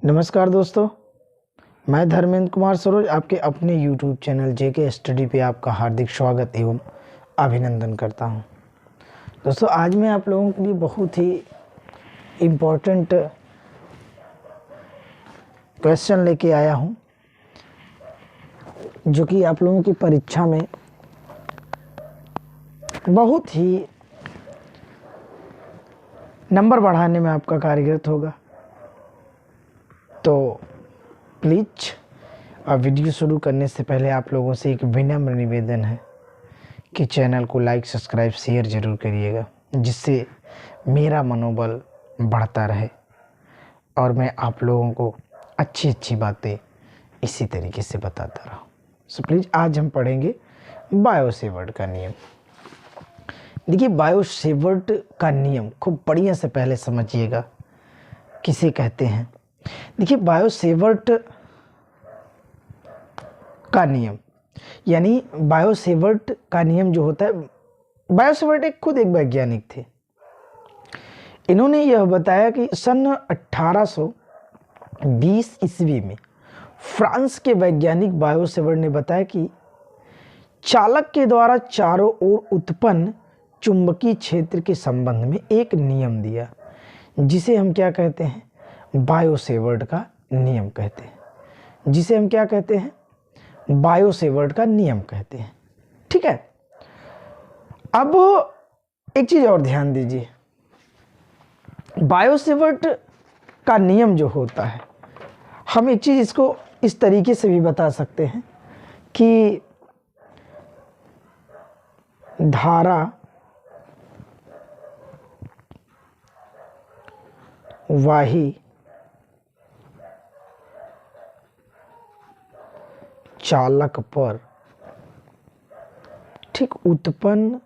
नमस्कार दोस्तों, मैं धर्मेंद्र कुमार सरोज आपके अपने YouTube चैनल जेके स्टडी पे आपका हार्दिक स्वागत एवं अभिनंदन करता हूं। दोस्तों, आज मैं आप लोगों के लिए बहुत ही इम्पोर्टेंट क्वेश्चन लेके आया हूं, जो कि आप लोगों की परीक्षा में बहुत ही नंबर बढ़ाने में आपका कार्यरत होगा। तो प्लीज़ वीडियो शुरू करने से पहले आप लोगों से एक विनम्र निवेदन है कि चैनल को लाइक, सब्सक्राइब, शेयर ज़रूर करिएगा, जिससे मेरा मनोबल बढ़ता रहे और मैं आप लोगों को अच्छी अच्छी बातें इसी तरीके से बताता रहूं। सो प्लीज़ आज हम पढ़ेंगे बायो-सेवर्ट का नियम। देखिए, बायो-सेवर्ट का नियम खूब बढ़िया से पहले समझिएगा किसे कहते हैं। देखिए, बायो-सेवर्ट का नियम यानी बायो-सेवर्ट का नियम जो होता है, बायो-सेवर्ट खुद एक वैज्ञानिक थे। इन्होंने यह बताया कि सन 1820 ईस्वी में फ्रांस के वैज्ञानिक बायो-सेवर्ट ने बताया कि चालक के द्वारा चारों ओर उत्पन्न चुंबकीय क्षेत्र के संबंध में एक नियम दिया, जिसे हम क्या कहते हैं, बायो-सेवर्ट का नियम कहते हैं। जिसे हम क्या कहते हैं, बायो-सेवर्ट का नियम कहते हैं। ठीक है। अब एक चीज और ध्यान दीजिए, बायो-सेवर्ट का नियम जो होता है, हम एक चीज इसको इस तरीके से भी बता सकते हैं कि धारा वाही चालक पर ठीक उत्पन्न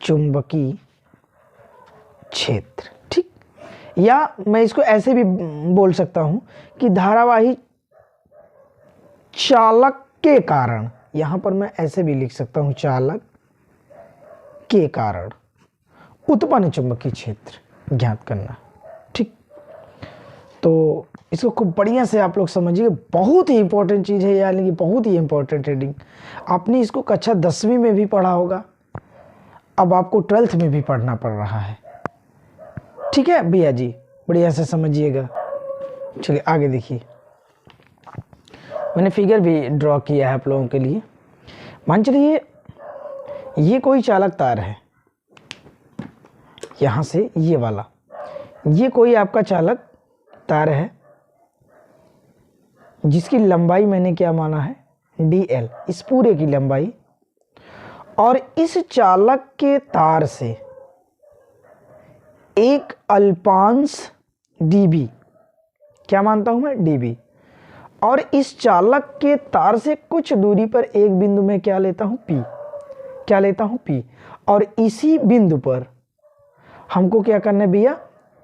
चुंबकीय क्षेत्र। ठीक, या मैं इसको ऐसे भी बोल सकता हूं कि धारावाही चालक के कारण, यहां पर मैं ऐसे भी लिख सकता हूं, चालक के कारण उत्पन्न चुंबकीय क्षेत्र ज्ञात करना। ठीक, तो इसको खूब बढ़िया से आप लोग समझिए, बहुत ही इंपॉर्टेंट चीज़ है, यानी कि बहुत ही इंपॉर्टेंट हेडिंग। आपने इसको कक्षा 10वीं में भी पढ़ा होगा, अब आपको 12th में भी पढ़ना पड़ रहा है। ठीक है भैया जी, बढ़िया से समझिएगा। चलिए आगे देखिए, मैंने फिगर भी ड्रॉ किया है आप लोगों के लिए। मान चलिए ये कोई चालक तार है, यहाँ से ये वाला, ये कोई आपका चालक तार है जिसकी लंबाई मैंने क्या माना है, dl, इस पूरे की लंबाई। और इस चालक के तार से एक अल्पांश dB, क्या मानता हूं मैं, dB, और इस चालक के तार से कुछ दूरी पर एक बिंदु में क्या लेता हूं, P, क्या लेता हूं, P। और इसी बिंदु पर हमको क्या करना है भैया,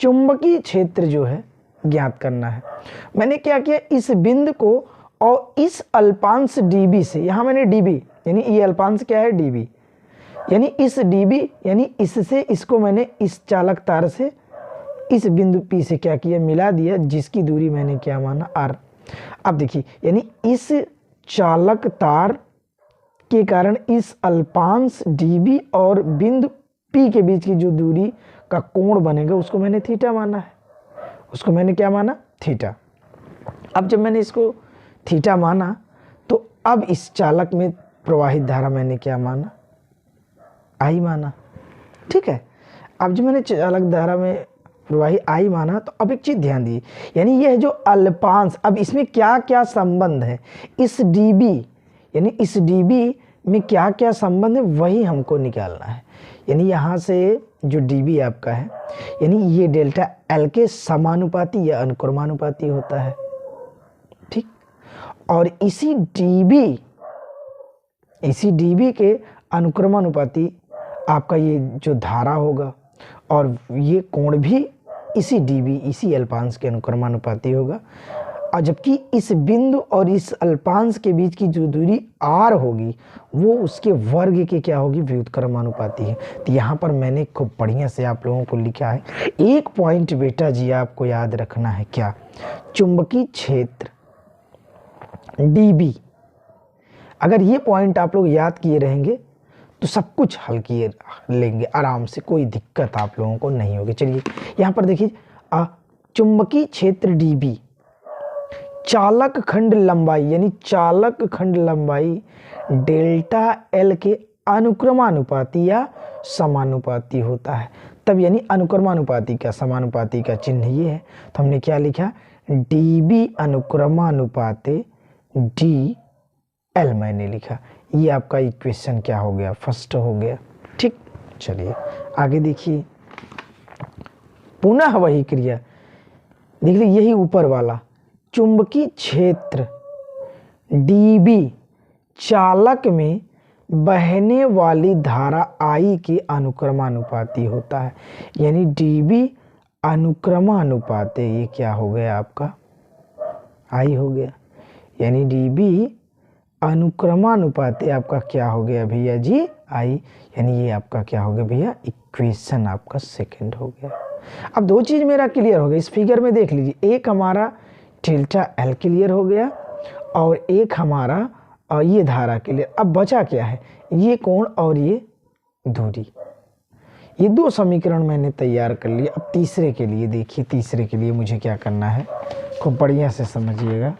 चुंबकीय क्षेत्र जो है ज्ञात करना है। मैंने क्या किया, इस बिंदु को और इस अल्पांश dB से, यहां मैंने dB यानी ये अल्पांश क्या है, dB, यानी इस dB यानी इससे इसको मैंने इस चालक तार से इस बिंदु P से क्या किया, मिला दिया, जिसकी दूरी मैंने क्या माना, r। अब देखिए, यानी इस चालक तार के कारण इस अल्पांश dB और बिंदु P के बीच की जो दूरी का कोण बनेगा, उसको मैंने थीटा माना है, उसको मैंने क्या माना, थीटा। अब जब मैंने इसको थीटा माना, तो अब इस चालक में प्रवाहित धारा मैंने क्या माना, I माना। ठीक है। अब जब मैंने चालक धारा में प्रवाही I माना, तो अब एक चीज ध्यान दी, यानी यह जो अल्पांश, अब इसमें क्या क्या संबंध है, इस dB यानी इस dB में क्या क्या संबंध है, वही हमको निकालना है। यानी यहाँ से जो dB आपका है, यानी ये डेल्टा L के समानुपाती या अनुक्रमानुपाती होता है। ठीक, और इसी dB के अनुक्रमानुपाती आपका ये जो धारा होगा, और ये कोण भी इसी dB, इसी अल्पांश के अनुक्रमानुपाती होगा। और जबकि इस बिंदु और इस अल्पांश के बीच की जो दूरी r होगी वो उसके वर्ग के क्या होगी, व्युत्क्रमानुपाती है। तो यहाँ पर मैंने खूब बढ़िया से आप लोगों को लिखा है। एक पॉइंट बेटा जी आपको याद रखना है, क्या, चुंबकीय क्षेत्र dB। अगर ये पॉइंट आप लोग याद किए रहेंगे तो सब कुछ हल किए लेंगे आराम से, कोई दिक्कत आप लोगों को नहीं होगी। चलिए यहाँ पर देखिए, चुंबकीय क्षेत्र dB चालक खंड लंबाई यानी चालक खंड लंबाई डेल्टा एल के अनुक्रमानुपाती या समानुपाती होता है। तब यानी अनुक्रमानुपाती का समानुपाती का चिन्ह ये है, तो हमने क्या लिखा, dB अनुक्रमानुपाते dl मैंने लिखा। ये आपका इक्वेशन क्या हो गया, फर्स्ट हो गया। ठीक, चलिए आगे देखिए, पुनः वही क्रिया देख लीजिए, यही ऊपर वाला चुंबकीय क्षेत्र dB चालक में बहने वाली धारा I के अनुक्रमानुपाती होता है। यानी dB अनुक्रमानुपाते, ये क्या हो गया आपका, I हो गया। यानी dB अनुक्रमानुपाते आपका क्या हो गया भैया जी, I। यानी ये आपका क्या हो गया भैया, इक्वेशन आपका सेकंड हो गया। अब दो चीज मेरा क्लियर हो गया इस फिगर में, देख लीजिए, एक हमारा डेल्टा एल क्लियर हो गया और एक हमारा ये धारा क्लियर। अब बचा क्या है, ये कोण और ये दूरी। ये दो समीकरण मैंने तैयार कर लिए। अब तीसरे के लिए देखिए, तीसरे के लिए मुझे क्या करना है, खूब बढ़िया से समझिएगा।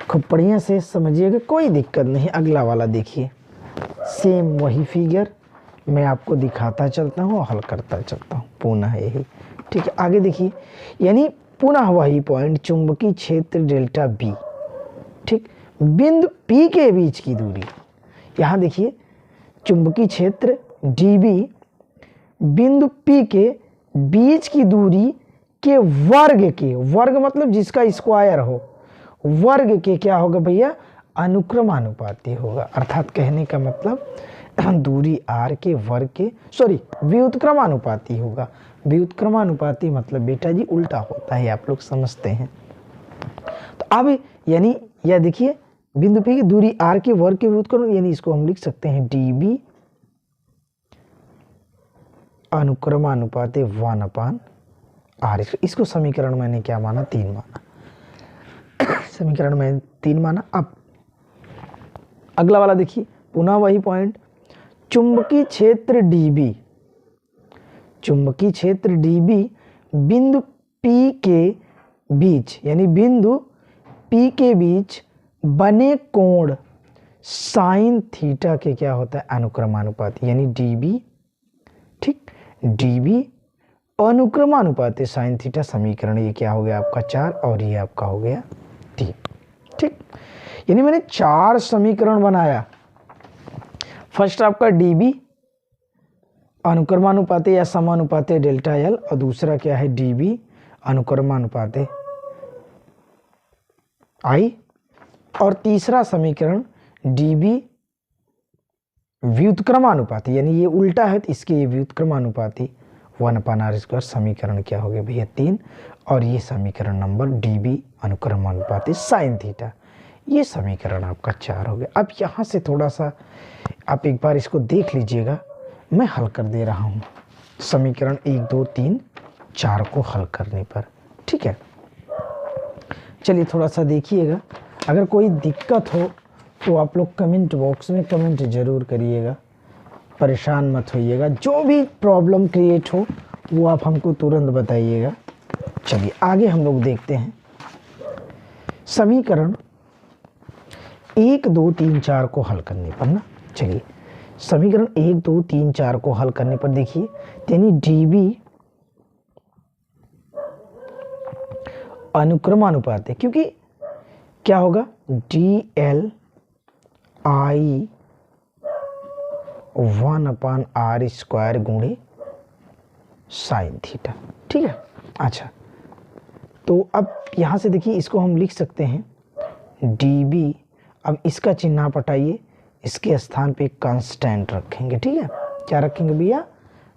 खूब बढ़िया से समझिएगा, कोई दिक्कत नहीं। अगला वाला देखिए, सेम वही फिगर मैं आपको दिखाता चलता हूँ, हल करता चलता हूँ, पुनः यही। ठीक है, आगे देखिए, यानी पुनः वही पॉइंट चुंबकीय क्षेत्र डेल्टा बी, ठीक, बिंदु P के बीच की दूरी। यहाँ देखिए, चुंबकीय क्षेत्र dB बिंदु P के बीच की दूरी के वर्ग के, वर्ग मतलब जिसका स्क्वायर हो, वर्ग के क्या होगा भैया, अनुक्रमानुपाती होगा। अर्थात कहने का मतलब दूरी r के वर्ग के, सॉरी, व्युत्क्रमानुपाती होगा। व्युत्क्रमानुपाती मतलब बेटा जी उल्टा होता है, आप लोग समझते हैं। तो अब यानी यह देखिए, बिंदु P की दूरी r के वर्ग के व्युत्क्रम, यानी इसको हम लिख सकते हैं dB अनुक्रमानुपाती 1/r। इसको समीकरण मैंने क्या माना, 3 माना। समीकरण में 3 माना। अब अगला वाला देखिए, पुनः वही पॉइंट चुंबकीय क्षेत्र dB, चुंबकीय क्षेत्र dB बिंदु P के बीच, यानी बिंदु P के बीच बने कोण साइन थीटा के क्या होता है, अनुक्रमानुपाती। यानी dB, ठीक, dB अनुक्रमानुपाती साइन थीटा। समीकरण ये क्या हो गया आपका 4 और ये आपका हो गया 3। ठीक, यानी मैंने 4 समीकरण बनाया। फर्स्ट आपका dB अनुक्रमानुपाती या समानुपाती डेल्टा एल, और दूसरा क्या है dB अनुक्रमानुपाती I, और तीसरा समीकरण dB व्युत्क्रमानुपाती, यानी ये उल्टा है तो इसके ये व्युत्क्रमानुपाती 1/r²। समीकरण क्या हो गया भैया 3, और ये समीकरण नंबर dB अनुक्रमानुपाती साइन थीटा, ये समीकरण आपका 4 हो गया। अब यहाँ से थोड़ा सा आप एक बार इसको देख लीजिएगा, मैं हल कर दे रहा हूँ समीकरण 1 2 3 4 को हल करने पर। ठीक है, चलिए थोड़ा सा देखिएगा, अगर कोई दिक्कत हो तो आप लोग कमेंट बॉक्स में कमेंट जरूर करिएगा, परेशान मत होइएगा। जो भी प्रॉब्लम क्रिएट हो वो आप हमको तुरंत बताइएगा। चलिए आगे हम लोग देखते हैं समीकरण 1 2 3 4 को हल करने पर ना। चलिए समीकरण 1 2 3 4 को हल करने पर देखिए, यानी dB अनुक्रमानुपाती, क्योंकि क्या होगा dl I 1/r² गुणे साइन थीटा। ठीक है, अच्छा, तो अब यहाँ से देखिए इसको हम लिख सकते हैं dB। अब इसका चिन्ह हटाइए, इसके स्थान पे कांस्टेंट रखेंगे। ठीक है, क्या रखेंगे भैया,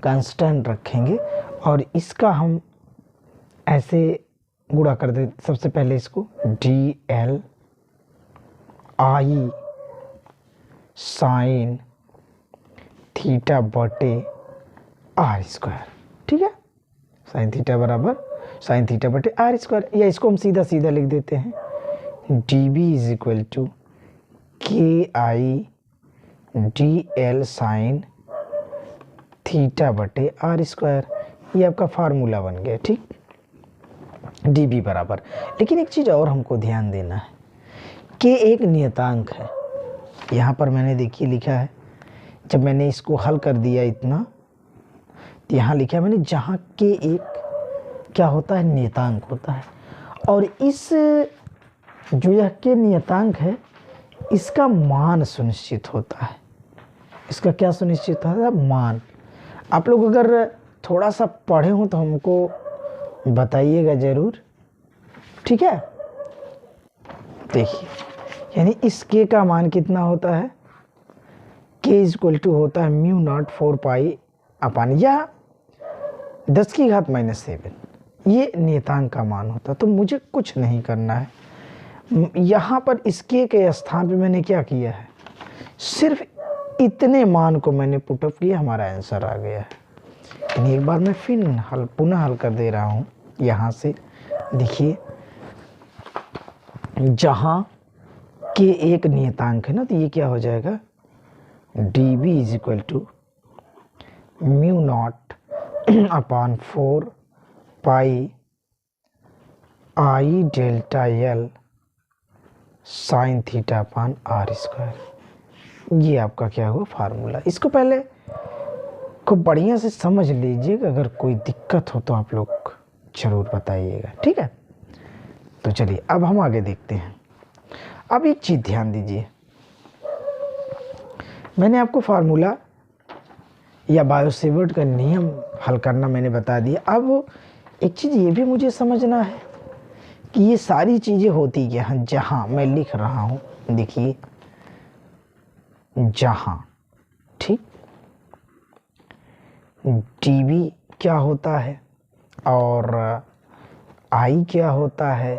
कांस्टेंट रखेंगे और इसका हम ऐसे गुणा कर दे। सबसे पहले इसको DL I साइन थीटा बटे R स्क्वायर, ठीक है। साइन थीटा बराबर साइन थीटा बटे R स्क्वायर, या इसको हम सीधा सीधा लिख देते हैं DB is equal to KI DL sine theta बटे R स्क्वायर। ये आपका फार्मूला बन गया, ठीक। DB बराबर, लेकिन एक चीज़ और हमको ध्यान देना है कि एक नियतांक है। यहाँ पर मैंने देखिए लिखा है, जब मैंने इसको हल कर दिया इतना, तो यहाँ लिखा है मैंने जहाँ के एक क्या होता है, नियतांक होता है। और इस जो यह के नियतांक है इसका मान सुनिश्चित होता है। इसका क्या सुनिश्चित होता है, मान। आप लोग अगर थोड़ा सा पढ़े हो तो हमको बताइएगा ज़रूर, ठीक है। देखिए, यानी इस के का मान कितना होता है, के इज इक्वल टू होता है म्यू नॉट 4 पाई अपान या 10 की घात -7, ये नियतांक का मान होता है। तो मुझे कुछ नहीं करना है, यहाँ पर इसके स्थान पे मैंने क्या किया है, सिर्फ इतने मान को मैंने पुटअप किया, हमारा आंसर आ गया है। एक बार मैं फिर पुनः हल कर दे रहा हूँ। यहाँ से देखिए, जहाँ के एक नियतांक है ना, तो ये क्या हो जाएगा, DB is equal to mu naught upon 4 pi I delta L sine theta upon R square. ये आपका क्या हुआ, फार्मूला। इसको पहले को बढ़िया से समझ लीजिएगा, अगर कोई दिक्कत हो तो आप लोग जरूर बताइएगा, ठीक है। तो चलिए अब हम आगे देखते हैं। अब एक चीज़ ध्यान दीजिए, मैंने आपको फार्मूला या बायोसेवर्ट का नियम हल करना मैंने बता दिया। अब एक चीज़ ये भी मुझे समझना है कि ये सारी चीज़ें होती क्या हैं। जहाँ मैं लिख रहा हूँ, देखिए जहाँ, ठीक, DB क्या होता है और I क्या होता है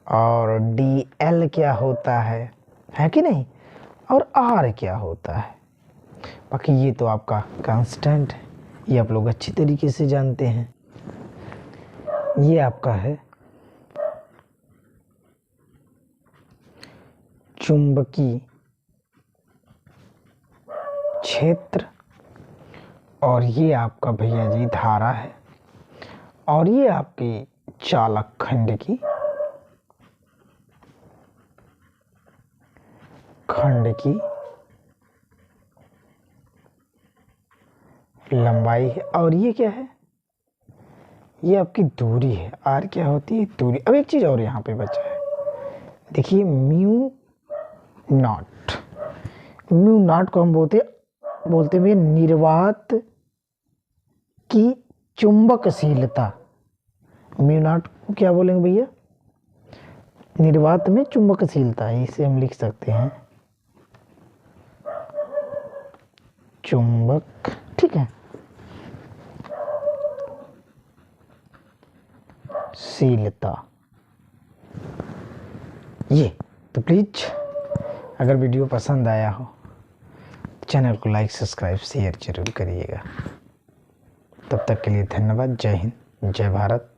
और DL क्या होता है कि नहीं, और R क्या होता है। बाकी ये तो आपका कांस्टेंट है, ये आप लोग अच्छी तरीके से जानते हैं। ये आपका है चुंबकीय क्षेत्र, और ये आपका भैया जी धारा है, और ये आपकी चालक खंड की लंबाई है, और ये क्या है, ये आपकी दूरी है। R क्या होती है, दूरी। अब एक चीज़ और यहाँ पे बचा है, देखिए म्यू नॉट को हम बोलते हुए निर्वात की चुंबकशीलता। म्यू नॉट को क्या बोलेंगे भैया, निर्वात में चुंबकशीलता, इसे हम लिख सकते हैं चुंबक, ठीक है, शीलता। ये तो प्लीज अगर वीडियो पसंद आया हो चैनल को लाइक सब्सक्राइब शेयर जरूर करिएगा। तब तक के लिए धन्यवाद। जय हिंद, जय भारत।